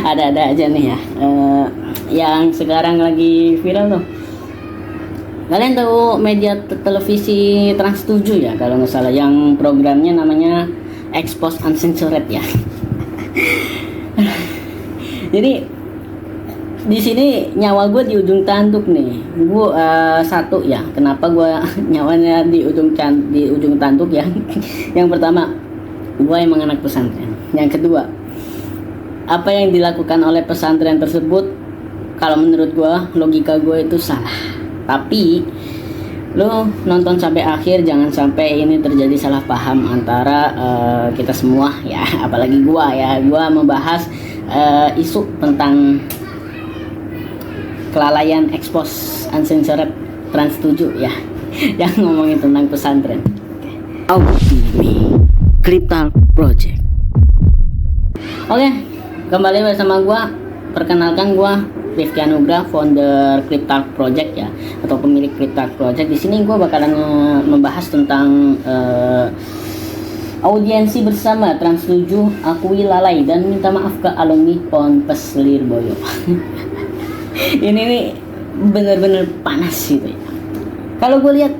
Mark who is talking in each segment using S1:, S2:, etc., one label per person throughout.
S1: Ada-ada aja nih ya. Yang sekarang lagi viral tuh. Kalian tahu media televisi Trans 7 ya kalau nggak salah, yang programnya namanya Expose Uncensored ya. Jadi di sini nyawa gue di ujung tanduk nih. Gue satu ya, kenapa gue nyawanya di ujung tanduk ya? Yang pertama, gue emang anak pesantren. Yang kedua, apa yang dilakukan oleh pesantren tersebut, kalau menurut gue, logika gue itu salah. Tapi lo nonton sampai akhir, jangan sampai ini terjadi salah paham antara kita semua ya, apalagi gue ya. Gue membahas isu tentang kelalaian Expose Uncensored Trans 7 ya, yang ngomongin tentang pesantren. Cryptal Project. Oke, kembali bersama gua. Perkenalkan, gua Rifki Anugrah, founder Cryptal Project ya, atau pemilik Cryptal Project. Di sini gua bakalan membahas tentang audiensi bersama Trans 7 akui lalai dan minta maaf ke alumni Ponpes Lirboyo. Ini nih bener-bener panas gitu ya. Kalau gue lihat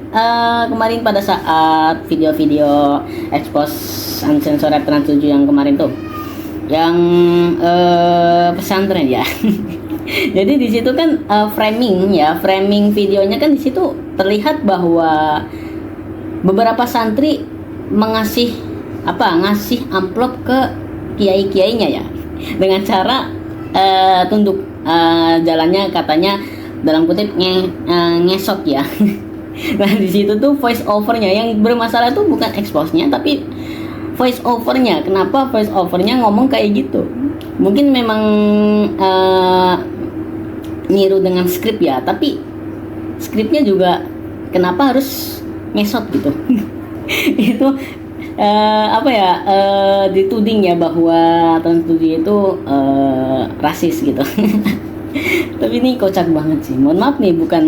S1: kemarin pada saat video-video Expose Uncensored Trans 7 yang kemarin tuh, yang pesantren ya. Jadi di situ kan framing videonya kan di situ terlihat bahwa beberapa santri ngasih amplop ke kiai-kiainya ya, dengan cara tunduk. Jalannya katanya dalam kutip ngesot ya. Nah di situ tuh voice overnya yang bermasalah tuh bukan expose-nya tapi voice overnya. Kenapa voice overnya ngomong kayak gitu? Mungkin memang niru dengan skrip ya, tapi skripnya juga kenapa harus ngesot gitu? Itu dituding ya bahwa Trans 7 itu rasis gitu. Tapi ini kocak banget sih. Mohon maaf nih, bukan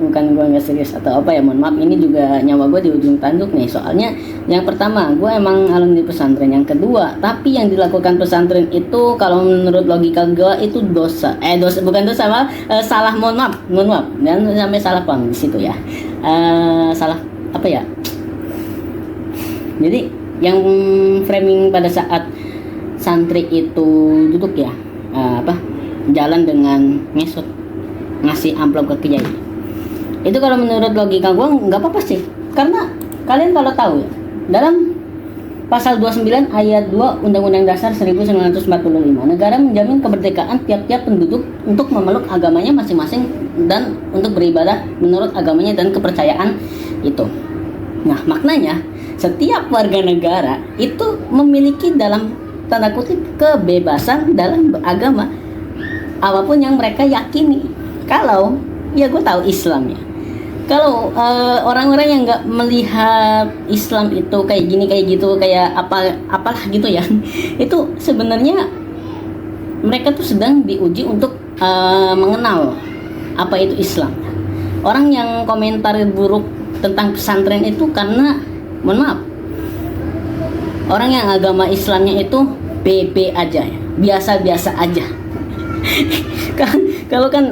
S1: gue nggak serius atau apa ya, mohon maaf, ini juga nyawa gue di ujung tanduk nih. Soalnya yang pertama, gue emang alumni pesantren. Yang kedua, tapi yang dilakukan pesantren itu kalau menurut logika gue itu salah. Mohon maaf dan sampai salah paham di situ ya. Salah apa ya? Jadi yang framing pada saat santri itu duduk ya, jalan dengan ngesot, ngasih amplop ke kiai, itu kalau menurut logika gue nggak apa-apa sih. Karena kalian kalau tahu ya, dalam pasal 29 ayat 2 Undang-Undang Dasar 1945, negara menjamin kemerdekaan tiap-tiap penduduk untuk memeluk agamanya masing-masing dan untuk beribadah menurut agamanya dan kepercayaan itu. Nah, maknanya setiap warga negara itu memiliki dalam tanda kutip kebebasan dalam beragama apapun yang mereka yakini. Kalau ya gue tahu Islam ya. Kalau orang-orang yang nggak melihat Islam itu kayak gini kayak gitu kayak apalah gitu ya, itu sebenarnya mereka tuh sedang diuji untuk mengenal apa itu Islam. Orang yang komentar buruk tentang pesantren itu karena, mohon maaf, orang yang agama Islamnya itu BB aja ya, biasa-biasa aja. Kalau kan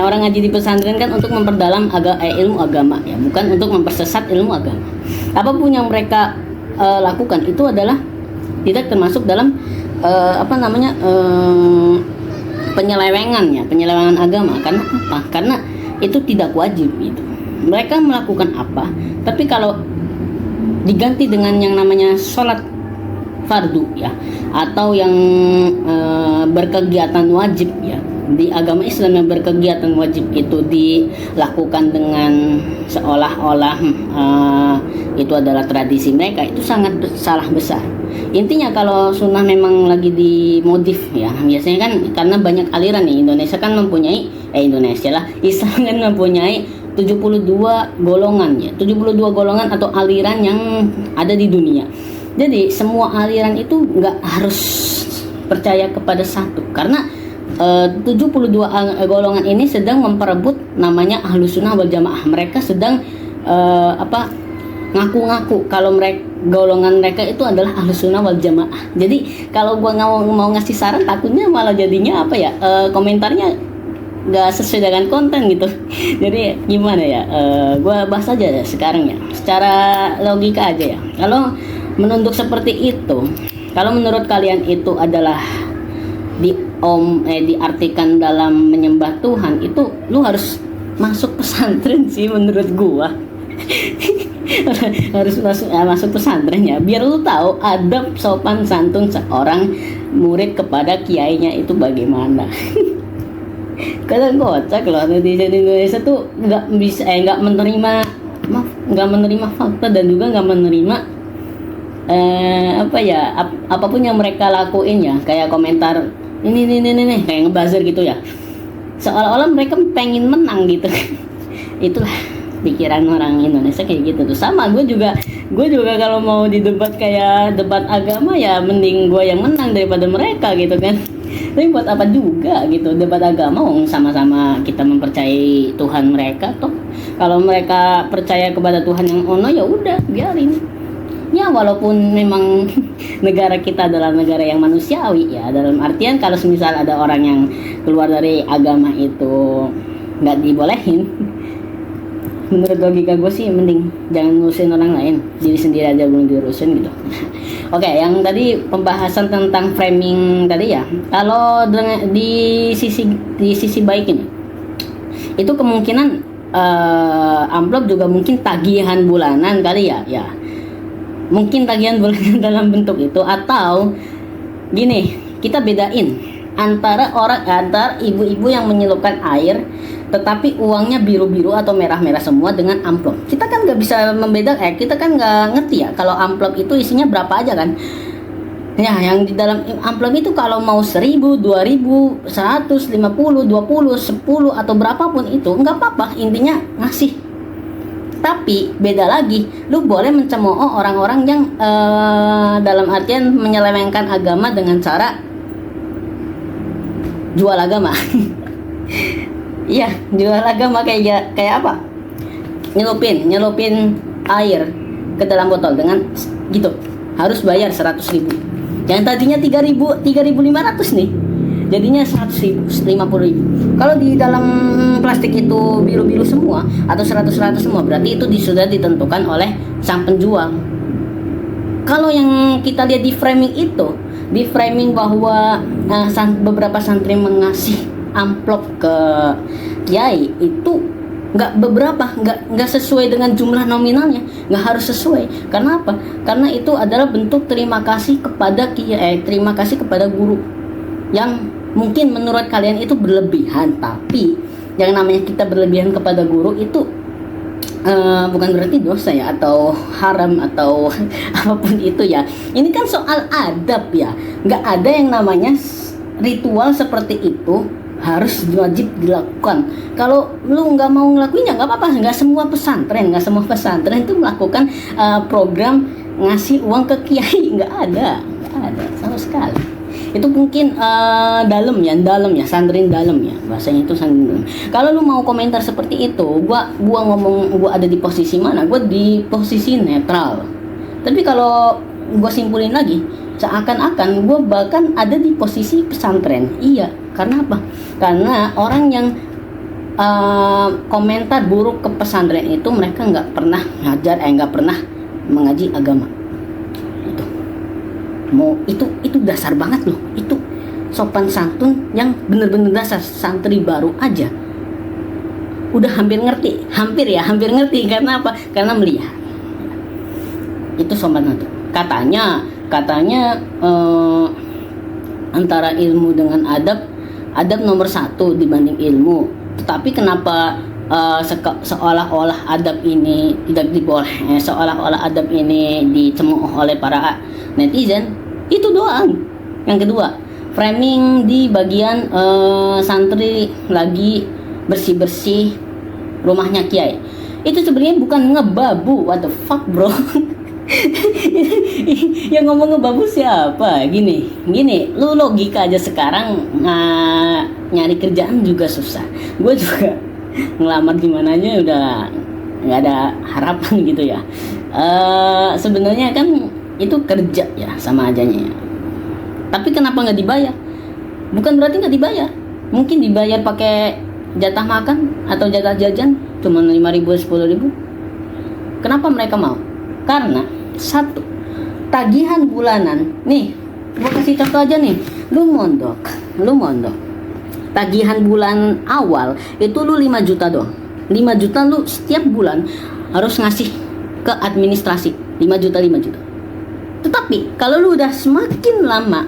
S1: orang ngaji di pesantren kan untuk memperdalam ilmu agama ya, bukan untuk mempersesat ilmu agama. Apapun yang mereka lakukan itu adalah tidak termasuk dalam penyelewengan agama. Karena apa? Karena itu tidak wajib gitu. Mereka melakukan apa? Tapi kalau diganti dengan yang namanya sholat fardu ya, atau yang berkegiatan wajib ya, di agama Islam yang berkegiatan wajib itu dilakukan dengan seolah-olah itu adalah tradisi mereka, itu sangat salah besar. Intinya kalau sunnah memang lagi dimodif ya, biasanya kan karena banyak aliran nih. Islam kan mempunyai 72 golongan ya, 72 golongan atau aliran yang ada di dunia. Jadi semua aliran itu nggak harus percaya kepada satu, karena 72 golongan ini sedang memperebut namanya Ahlus Sunnah wal Jamaah. Mereka sedang ngaku-ngaku kalau mereka golongan mereka itu adalah Ahlus Sunnah wal Jamaah. Jadi kalau gua mau ngasih saran, takutnya malah jadinya apa ya, komentarnya nggak sesuai dengan konten gitu. Jadi gimana ya, gua bahas aja ya sekarang ya secara logika aja ya. Kalau menunduk seperti itu, kalau menurut kalian itu adalah diartikan dalam menyembah Tuhan, itu lu harus masuk pesantren sih menurut gua. Harus masuk pesantren ya, biar lu tahu adab sopan santun seorang murid kepada kiainya itu bagaimana. Kadang kocak loh, netizen Indonesia tuh nggak menerima fakta dan juga nggak menerima apapun yang mereka lakuin ya, kayak komentar ini kayak ngebuzzer gitu ya, seolah-olah mereka pengen menang gitu. Itulah pikiran orang Indonesia kayak gitu tuh. Sama gue juga kalau mau didebat kayak debat agama ya mending gue yang menang daripada mereka gitu kan. Tapi buat apa juga gitu debat agama, sama-sama kita mempercayai Tuhan mereka toh. Kalau mereka percaya kepada Tuhan yang ono ya udah biarin. Ya walaupun memang negara kita adalah negara yang manusiawi ya, dalam artian kalau misal ada orang yang keluar dari agama itu nggak dibolehin, menurut logika gue sih mending jangan ngurusin orang lain, diri sendiri aja belum diurusin gitu. Oke, yang tadi pembahasan tentang framing tadi ya, kalau di sisi baiknya itu kemungkinan amplop juga mungkin tagihan bulanan kali ya, mungkin tagihan bulanan dalam bentuk itu, atau gini, kita bedain antara ibu-ibu yang menyelupkan air tetapi uangnya biru-biru atau merah-merah semua dengan amplop. Kita kan nggak bisa membedakan, kita kan nggak ngerti ya kalau amplop itu isinya berapa aja kan ya. Yang di dalam amplop itu kalau mau 1.000, 2.000, 100, 50, 20, 10 atau berapapun itu nggak apa-apa, intinya ngasih. Tapi beda lagi, lu boleh mencemooh orang-orang yang dalam artian menyelewengkan agama dengan cara jual agama. Iya, jual agama kayak apa? Nyelupin air ke dalam botol dengan gitu. Harus bayar 100.000. Yang tadinya 3.500 nih. Jadinya 100.000, 50.000. Kalau di dalam plastik itu biru-biru semua atau 100 semua, berarti itu sudah ditentukan oleh sang penjual. Kalau yang kita lihat di framing bahwa beberapa santri mengasih amplop ke kiai itu nggak sesuai dengan jumlah nominalnya, nggak harus sesuai. Karena apa? Karena itu adalah bentuk terima kasih kepada kiai, terima kasih kepada guru yang mungkin menurut kalian itu berlebihan. Tapi yang namanya kita berlebihan kepada guru itu bukan berarti dosa ya, atau haram atau apapun itu ya. Ini kan soal adab ya, nggak ada yang namanya ritual seperti itu harus wajib dilakukan. Kalau lu nggak mau ngelakuin ya nggak apa-apa. Nggak semua pesantren itu melakukan program ngasih uang ke kiai, nggak ada sama sekali. Itu mungkin dalam ya santrin dalam ya, bahasanya itu santrin dalam. Kalau lu mau komentar seperti itu, gua ada di posisi mana? Gua di posisi netral. Tapi kalau gua simpulin lagi, seakan-akan gue bahkan ada di posisi pesantren. Iya, karena apa? Karena orang yang komentar buruk ke pesantren itu mereka nggak pernah nggak pernah mengaji agama. Itu dasar banget loh. Itu sopan santun yang bener-bener dasar. Santri baru aja udah hampir ngerti. Karena apa? Karena melihat. Itu sopan santun. Katanya antara ilmu dengan adab nomor 1 dibanding ilmu. Tetapi kenapa seolah-olah adab ini tidak diboleh, seolah-olah adab ini dicemooh oleh para netizen? Itu doang. Yang kedua, framing di bagian santri lagi bersih-bersih rumahnya kiai. Itu sebenarnya bukan ngebabu. What the fuck bro? Yang ngomong ngebabu siapa? Gini, lu logika aja sekarang nyari kerjaan juga susah. Gue juga ngelamar gimana aja udah nggak ada harapan gitu ya. Sebenarnya kan itu kerja ya, sama ajanya ya. Tapi kenapa nggak dibayar? Bukan berarti nggak dibayar. Mungkin dibayar pakai jatah makan atau jatah jajan cuma 5.000 10.000. Kenapa mereka mau? Karena satu, tagihan bulanan. Nih, gua kasih contoh aja nih. Lu mondok. Tagihan bulan awal itu lu 5 juta doang. 5 juta lu setiap bulan harus ngasih ke administrasi. 5 juta. Tetapi kalau lu udah semakin lama,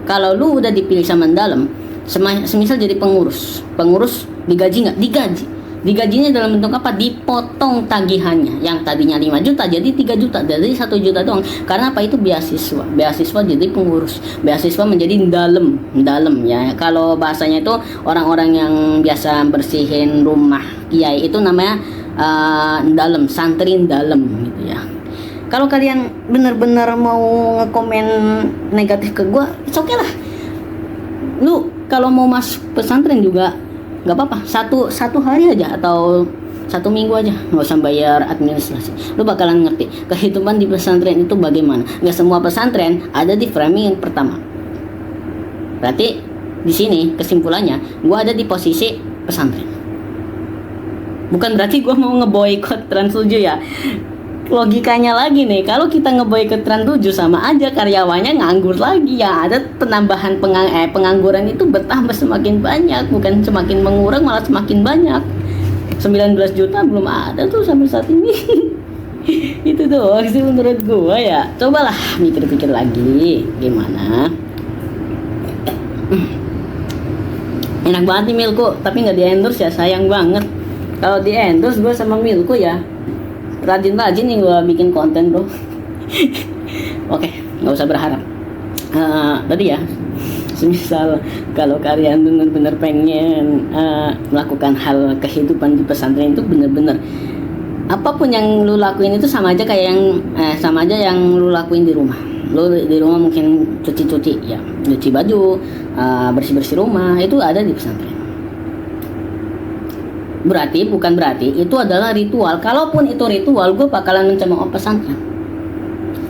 S1: kalau lu udah dipilih sama dalam, semisal jadi pengurus digaji nggak? Digajinya dalam bentuk apa? Dipotong tagihannya. Yang tadinya 5 juta jadi 3 juta, jadi 1 juta doang. Karena apa? Itu beasiswa jadi pengurus, beasiswa menjadi dalam ya. Kalau bahasanya itu orang-orang yang biasa bersihin rumah kiai itu namanya dalam, santri dalam gitu ya. Kalau kalian benar-benar mau ngekomen negatif ke gua, it's okay lah. Lu kalau mau masuk pesantren juga nggak apa-apa, satu hari aja atau 1 minggu aja, nggak usah bayar administrasi. Lu bakalan ngerti kehidupan di pesantren itu bagaimana. Nggak semua pesantren ada di framing yang pertama. Berarti di sini kesimpulannya, gua ada di posisi pesantren. Bukan berarti gua mau ngeboikot Trans 7 ya. Logikanya lagi nih, kalau kita ngeboikot Trans 7 sama aja karyawannya nganggur lagi ya. Ada penambahan pengangguran itu bertambah semakin banyak, bukan semakin mengurang, malah semakin banyak. 19 juta belum ada tuh sampai saat ini. Itu doang sih menurut gua ya. Cobalah mikir-pikir lagi gimana. Enak banget nih Milko, tapi nggak di endorse ya, sayang banget. Kalau di endorse gua sama Milko ya rajin-rajin nih gue bikin konten bro. Oke, nggak usah berharap. Tadi ya, semisal kalau kalian benar-benar pengen melakukan hal kehidupan di pesantren itu benar-benar apapun yang lu lakuin itu sama aja kayak yang lu lakuin di rumah. Lu di rumah mungkin cuci-cuci ya, cuci baju, bersih-bersih rumah, itu ada di pesantren. Bukan berarti itu adalah ritual. Kalaupun itu ritual, gue bakalan mencemooh pesantren.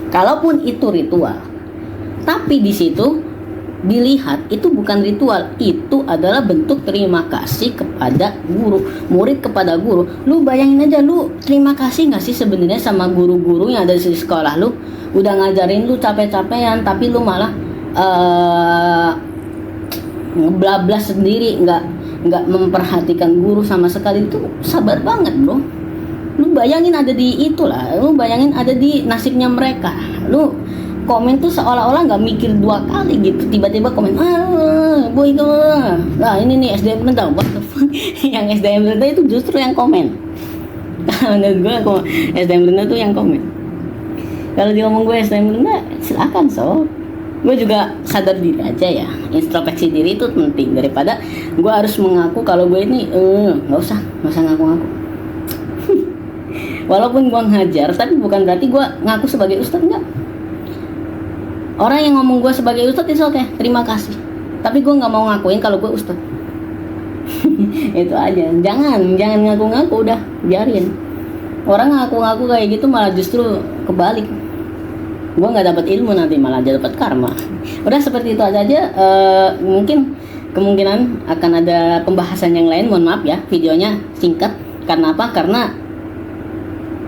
S1: Kalaupun itu ritual, tapi di situ dilihat itu bukan ritual, itu adalah bentuk terima kasih kepada guru, murid kepada guru. Lu bayangin aja, lu terima kasih nggak sih sebenarnya sama guru-guru yang ada di sekolah lu? Udah ngajarin lu capek-capean, tapi lu malah ngeblablas sendiri, nggak memperhatikan guru sama sekali. Itu sabar banget bro. Lu bayangin ada di itulah, lu bayangin ada di nasibnya mereka. Lu komen tuh seolah-olah nggak mikir 2 kali gitu, tiba-tiba komen boy itu lah ini nih SDM rendah. What the fuck? Yang SDM rendah itu justru yang komen. Menurut gue SDM rendah tuh yang komen. Kalau dia ngomong gue SDM rendah, silakan gue juga sadar diri aja ya. Introspeksi diri itu penting daripada gue harus mengaku kalau gue ini nggak usah ngaku-ngaku. Walaupun gue ngajar, tapi bukan berarti gue ngaku sebagai ustadz, enggak. Orang yang ngomong gue sebagai ustadz itu oke, terima kasih, tapi gue nggak mau ngakuin kalau gue ustadz. Itu aja. Jangan ngaku-ngaku, udah biarin. Orang ngaku-ngaku kayak gitu malah justru kebalik. Gue nggak dapat ilmu, nanti malah dapat karma. Udah seperti itu aja. Mungkin kemungkinan akan ada pembahasan yang lain. Mohon maaf ya, videonya singkat. Karena apa? Karena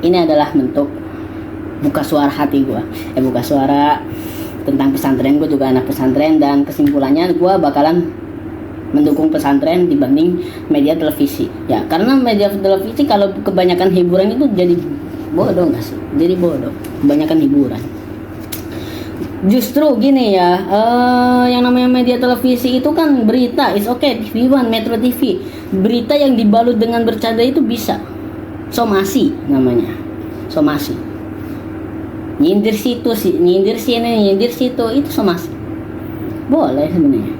S1: ini adalah bentuk buka suara hati gue. Buka suara tentang pesantren. Gue juga anak pesantren, dan kesimpulannya gue bakalan mendukung pesantren dibanding media televisi. Ya, karena media televisi kalau kebanyakan hiburan itu jadi bodoh nggak sih? Jadi bodoh. Kebanyakan hiburan. Justru gini ya, yang namanya media televisi itu kan berita, is okay, TV One, Metro TV. Berita yang dibalut dengan bercanda itu bisa. Somasi namanya. Somasi. Nyindir situ sih, nyindir sini, nyindir situ, itu somasi. Boleh sebenarnya.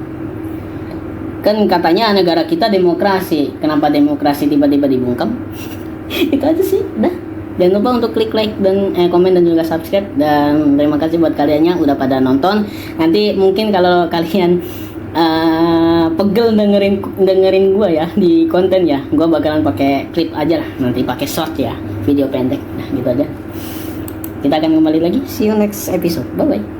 S1: Kan katanya negara kita demokrasi. Kenapa demokrasi tiba-tiba dibungkam? Itu aja sih, udah. Jangan lupa untuk klik like dan komen dan juga subscribe. Dan terima kasih buat kalian yang udah pada nonton. Nanti mungkin kalau kalian pegel dengerin gue ya di konten ya, gue bakalan pakai klip aja lah, nanti pakai short ya, video pendek. Nah gitu aja. Kita akan kembali lagi. See you next episode. Bye bye.